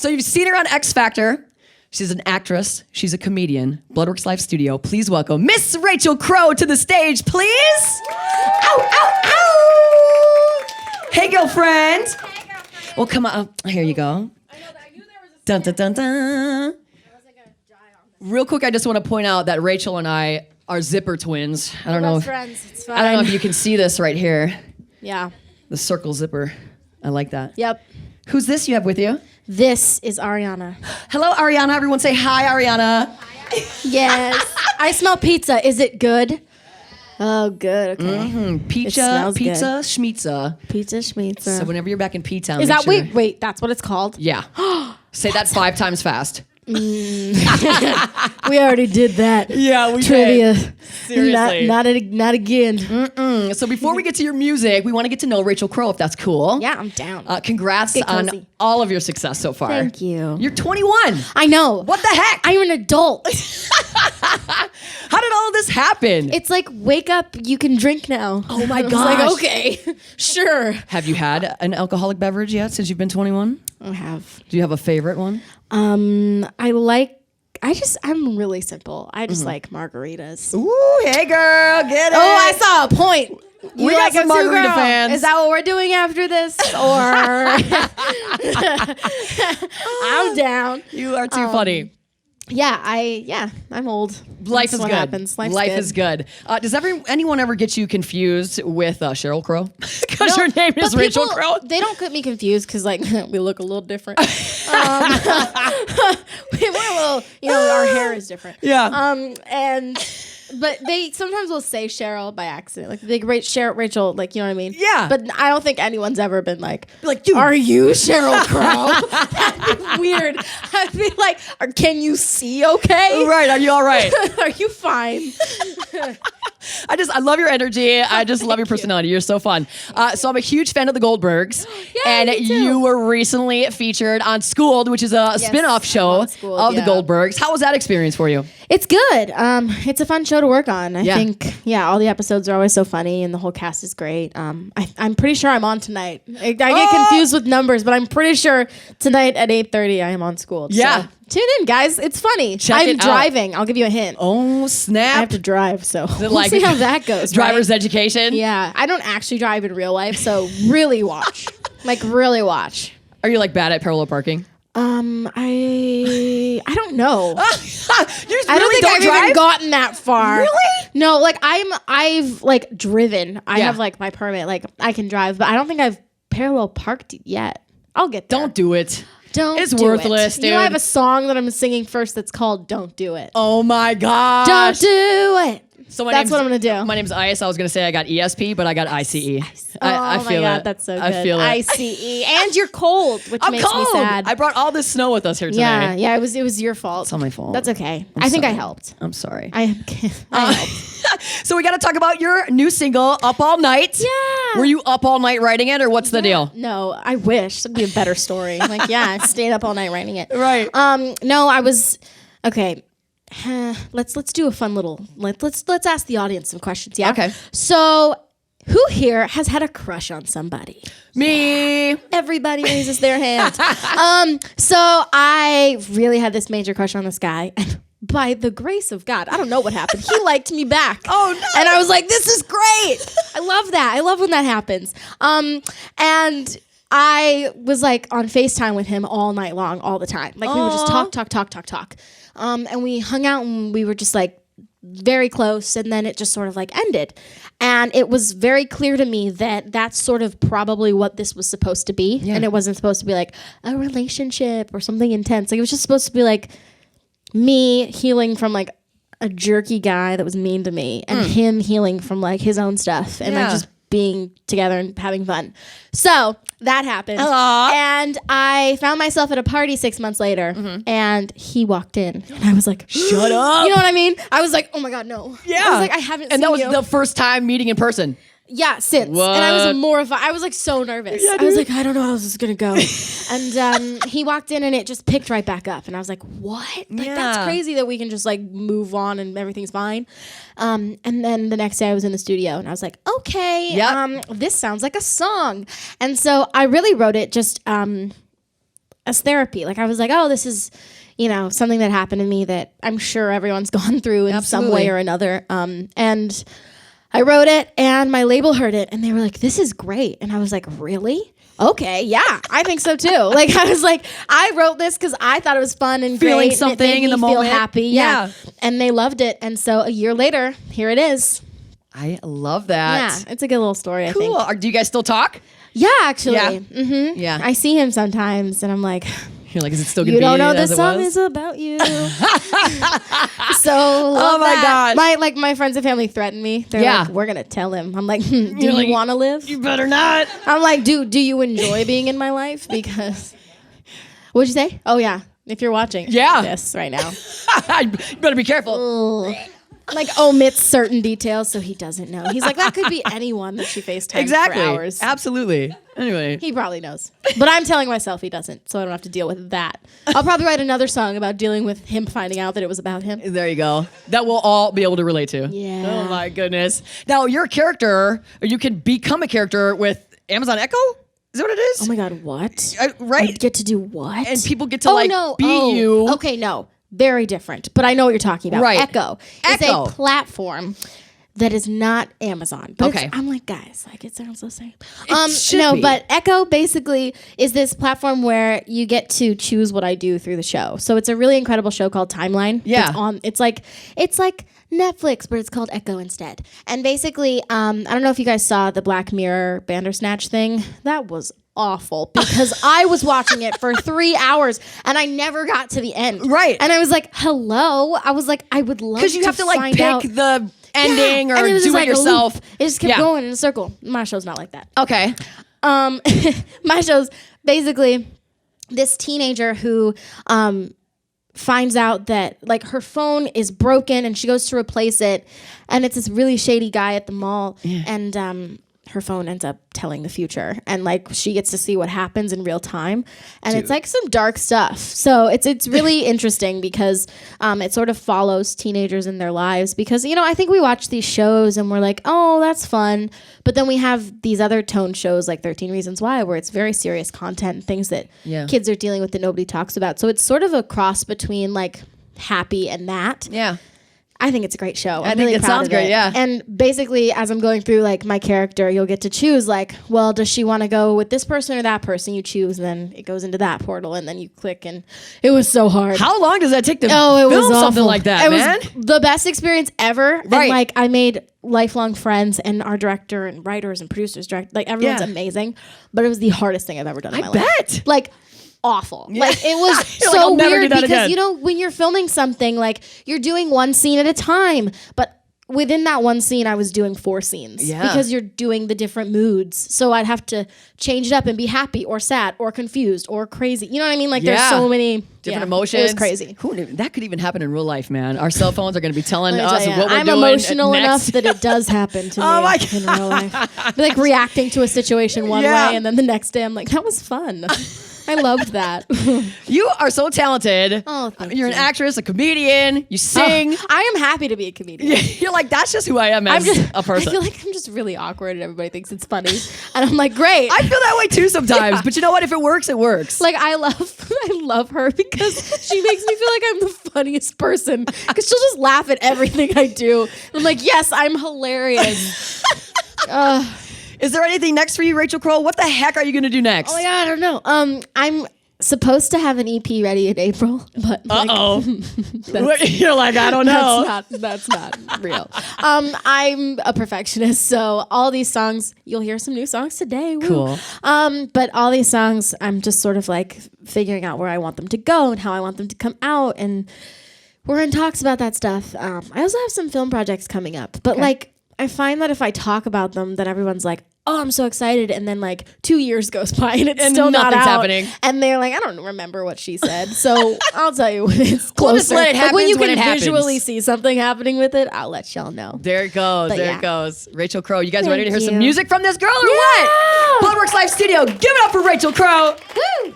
So you've seen her on X Factor. She's an actress. She's a comedian. Bloodworks Live Studio. Please welcome Miss Rachel Crow to the stage, please. Ow, ow, ow. Hey, girlfriend. Well, come on. Oh, here you go. Dun, dun, dun, dun. Real quick, I just want to point out that Rachel and I are zipper twins. I don't know. Friends. It's fine. I don't know if you can see this right here. Yeah. The circle zipper. I like that. Yep. Who's this you have with you? This is Ariana. Hello, Ariana. Everyone say hi, Ariana. Yes. I smell pizza. Is it good? Oh, good. Okay. Pizza, smells pizza, good. schmizza. Pizza schmizza. So whenever you're back in P-Town, Is make that sure- wait? That's what it's called. Yeah. Say that 5 times fast. We already did that. Yeah, we Trivia. Seriously. Not again. So before we get to your music, we want to get to know Rachel Crow, if that's cool. Yeah, I'm down. Congrats Get on cozy. all of your success so far. Thank you. You're 21. I know. What the heck? I'm an adult. How did all of this happen? It's like, wake up, you can drink now. Oh my I was gosh. like, okay, sure. Have you had an alcoholic beverage yet since you've been 21? I have. Do you have a favorite one? I'm really simple. I just like margaritas. Ooh, hey girl, get it. Oh, I saw a point. You We got like some it too, margarita girl? fans. Is that what we're doing after this? Or I'm down. You are too funny. Yeah, I'm old. Life That's is what good. happens. Life's Life good. is good. Does anyone ever get you confused with Sheryl Crow? Because your name is But Rachel people, Crow. They don't get me confused because like we look a little different. We're a little, our hair is different. Yeah. But they sometimes will say Cheryl by accident, like they rate Rachel, like you know what I mean? Yeah. But I don't think anyone's ever been like, Dude. "Are you Cheryl Crow?" That'd be weird. I'd be like, "Can you see? Okay? Right? Are you all right? Are you fine?" I love your energy. I just love your personality. You're so fun. So I'm a huge fan of the Goldbergs. Yeah, and me too. you were recently featured on Schooled, which is a spin-off I'm show on Schooled, of the yeah. Goldbergs. How was that experience for you? It's good. It's a fun show to work on. I Yeah. think, all the episodes are always so funny, and the whole cast is great. I'm pretty sure I'm on tonight. I get confused with numbers, but I'm pretty sure tonight at 8:30 I am on School. Yeah. So tune in, guys. It's funny. Check I'm it out. driving. I'll give you a hint. Oh, I snap. have to drive, so we'll like see how that goes. Driver's right? education. Yeah, I don't actually drive in real life, so really watch. Really watch. Are you like bad at parallel parking? I don't know. You just I don't really think I've drive? even gotten that far. Really? No, like I've like driven. I Yeah. have like my permit. Like I can drive, but I don't think I've parallel parked yet. I'll get there. Don't do it. Don't. It's do worthless, it. dude. You know, I have a song that I'm singing first that's called "Don't Do It." Oh my gosh. Don't do it. So That's what I'm gonna do. My name's Ice. I was gonna say I got ESP, but I got ICE. I Oh feel my God, it. that's so good. I feel it. ICE, and you're cold, which I'm makes cold. me sad. I brought all this snow with us here today. Yeah. It was your fault. It's all my fault. That's okay. I think I sorry. helped. I'm sorry. I helped. So we got to talk about your new single, "Up All Night." Yeah. Were you up all night writing it, or what's the deal? No, I wish that'd be a better story. Like, I stayed up all night writing it. Right. No, I was okay. Let's do a fun little. Let's ask the audience some questions. Yeah. Okay. So, who here has had a crush on somebody? Me. Everybody raises their hand. So I really had this major crush on this guy. And by the grace of God, I don't know what happened. He liked me back. Oh, no. And I was like, this is great. I love that. I love when that happens. And I was like on FaceTime with him all night long, all the time. Like we would just talk. And we hung out and we were just like very close, and then it just sort of like ended. And it was very clear to me that that's sort of probably what this was supposed to be. Yeah. And it wasn't supposed to be like a relationship or something intense. Like it was just supposed to be like me healing from like a jerky guy that was mean to me, and him healing from like his own stuff, and like Yeah. just being together and having fun. So that happened. Aw. And I found myself at a party 6 months later, and he walked in, and I was like, Shut up. You know what I mean? I was like, oh my God, no. Yeah. I was like, I haven't And seen that was you. the first time meeting in person. Yeah, since. And I was mortified. I was like so nervous. I was like, I don't know how this is going to go. And he walked in and it just picked right back up. And I was like, what? Like, that's Yeah. crazy that we can just like move on and everything's fine. And then the next day I was in the studio and I was like, okay, Yep. this sounds like a song. And so I really wrote it just as therapy. Like I was like, oh, this is, something that happened to me that I'm sure everyone's gone through in some way or another. And I wrote it, and my label heard it, and they were like, this is great. And I was like, really? Okay, yeah, I think so too. Like I was like, I wrote this because I thought it was fun and Feeling great, something and it made in the me feel moment. happy. Yeah. And they loved it. And so a year later, here it is. I love that. Yeah, it's a good little story, I think. Cool. Do you guys still talk? Yeah, actually. Yeah. Mm-hmm. Yeah. I see him sometimes, and I'm like, You're like, is it still going to you be don't know as this it song was? is about you. So Oh my gosh. My friends and family threaten me. They're Yeah. like, we're gonna tell him. I'm like, do you like, want to live? You better not. I'm like, do you enjoy being in my life? Because what'd you say? Oh yeah, if you're watching this right now, You better be careful. like omits certain details so he doesn't know. He's like, that could be anyone that she FaceTimes Exactly. for hours. Absolutely. Anyway. He probably knows. But I'm telling myself he doesn't, so I don't have to deal with that. I'll probably write another song about dealing with him finding out that it was about him. There you go. That we'll all be able to relate to. Yeah. Oh my goodness. Now you're a character, or you can become a character with Amazon Echo? Is that what it is? Oh my God, what? Right? I get to do what? And people get to be you. Okay, no. Very different. But I know what you're talking about. Right. Echo is Echo. a platform that is not Amazon. But Okay. I'm like, guys, like it sounds the same. should No, be. but Echo basically is this platform where you get to choose what I do through the show. So it's a really incredible show called Timeline. Yeah. It's like Netflix, but it's called Echo instead. And basically, I don't know if you guys saw the Black Mirror Bandersnatch thing. That was awful because I was watching it for 3 hours and I never got to the end. Right. And I was like, hello. I was like, I would love to Because you have to like find pick out. the ending And or it was do just it like a yourself. loop. It just kept Yeah. going in a circle. My show's not like that. Okay. My show's basically this teenager who finds out that like her phone is broken and she goes to replace it, and it's this really shady guy at the mall, and her phone ends up telling the future, and like she gets to see what happens in real time, and it's like some dark stuff. So it's really interesting because it sort of follows teenagers in their lives, because I think we watch these shows and we're like, oh, that's fun, but then we have these other tone shows like 13 Reasons Why, where it's very serious content, things that kids are dealing with that nobody talks about. So it's sort of a cross between like Happy and that. Yeah. I think it's a great show. I I'm think really it proud sounds of great, it. yeah. And basically, as I'm going through like my character, you'll get to choose like, well, does she want to go with this person or that person? You choose, and then it goes into that portal, and then you click, and it was so hard. How long does that take to it film was something awful. like that, it man? was the best experience ever. Right. And like I made lifelong friends, and our director and writers and producers like everyone's Yeah. amazing. But it was the hardest thing I've ever done in my life. bet. Like awful. Like it was You're like, so I'll never do weird that because again. when you're filming something, like you're doing one scene at a time, but within that one scene I was doing 4 scenes because you're doing the different moods. So I'd have to change it up and be happy or sad or confused or crazy. You know what I mean? Like there's so many different emotions. It was crazy. Who knew? That could even happen in real life, man. Our cell phones are going to be telling Let me tell us ya, what we're I'm doing emotional next. enough that it does happen to me Oh my in real life. Be like reacting to a situation one Yeah. way, and then the next day I'm like, that was fun. I loved that. You are so talented. Oh, thank You're an you. actress, a comedian. You sing. I am happy to be a comedian. You're like, that's just who I am as a person. I feel like I'm just really awkward and everybody thinks it's funny. And I'm like, great. I feel that way too sometimes. But you know what? If it works, it works. Like I love her because she makes me feel like I'm the funniest person, because she'll just laugh at everything I do. And I'm like, yes, I'm hilarious. Is there anything next for you, Rachel Kroll? What the heck are you going to do next? Oh my God, I don't know. I'm supposed to have an EP ready in April, but like, You're like, I don't know. that's not real. I'm a perfectionist, so all these songs, you'll hear some new songs today. Woo. Cool. But all these songs, I'm just sort of like figuring out where I want them to go and how I want them to come out, and we're in talks about that stuff. I also have some film projects coming up, but like I find that if I talk about them, then everyone's like, oh, I'm so excited. And then like 2 years goes by and it's And still not nothing's out. happening. And they're like, I don't remember what she said. So I'll tell you when it's closer. We'll just let it Like, when you happen when can it happens. visually see something happening with it, I'll let y'all know. There it goes. But There yeah. it goes. Rachel Crow, you guys ready to hear Thank some you. music from this girl or Yeah! what? Bloodworks Live Studio. Give it up for Rachel Crow. Woo!